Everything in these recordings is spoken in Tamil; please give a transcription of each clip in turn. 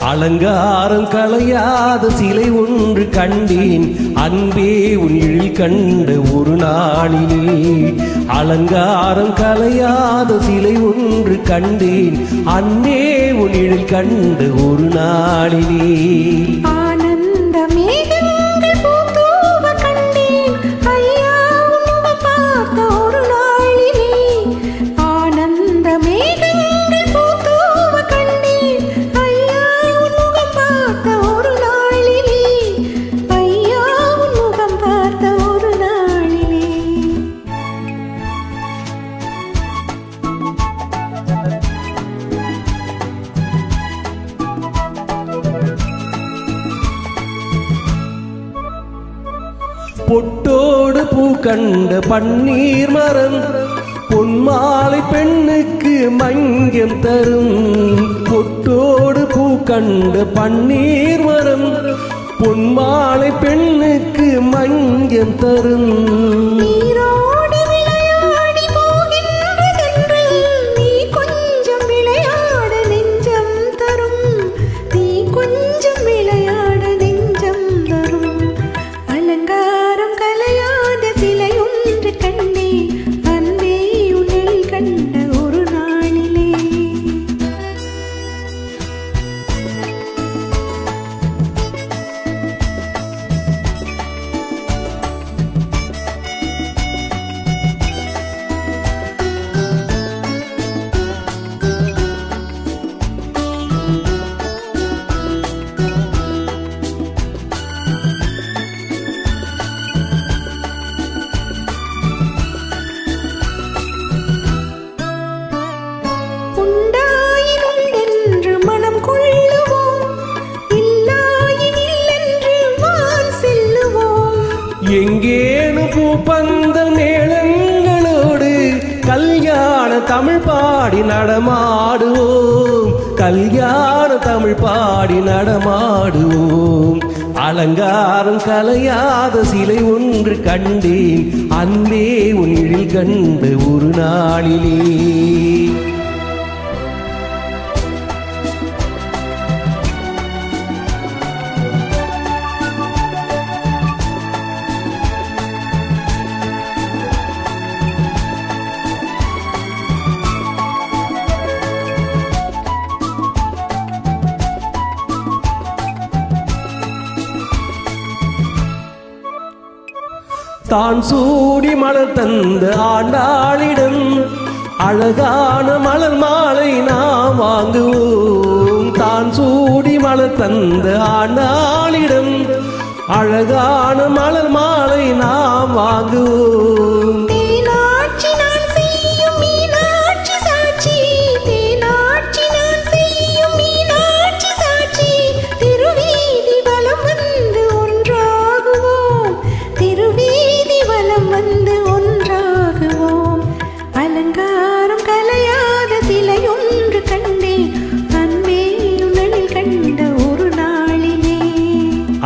அலங்காரம் கலையாத சிலை ஒன்று கண்டேன் அன்பே உன் எழில் கண்ட ஒரு நாளிலே. அலங்காரம் கலையாத சிலை ஒன்று கண்டேன் அன்பே உன் எழில் கண்ட ஒரு நாளிலே. பொட்டோடு பூ கண்ட பன்னீர் மரம் பொன்மாலை பெண்ணுக்கு மஞ்சம் தரும். பொட்டோடு பூ கண்ட பன்னீர் மரம் பொன்மாலை பெண்ணுக்கு மஞ்சம் தரும். எங்கேனு பூப்பந்தல் மேளங்களோடு கல்யாண தமிழ் பாடி நடமாடுவோம். கல்யாண தமிழ் பாடி நடமாடுவோம். அலங்காரம் கலையாத சிலை ஒன்று கண்டேன் அன்பே உன் எழில் கண்ட ஒரு நாளிலே. தான் சூடி மலர் தந்த ஆண்டாளிடம் அழகான மலர் மாலை நாம் வாங்குவோம். தான் சூடி மலர் தந்த ஆண்டாளிடம் அழகான மலர் மாலை நாம் வாங்குவோம்.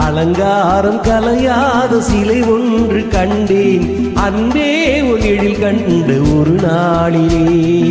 அலங்காரம் கலையாத சிலை ஒன்று கண்டேன் அன்பே உன் எழில் கண்ட ஒரு நாளிலே.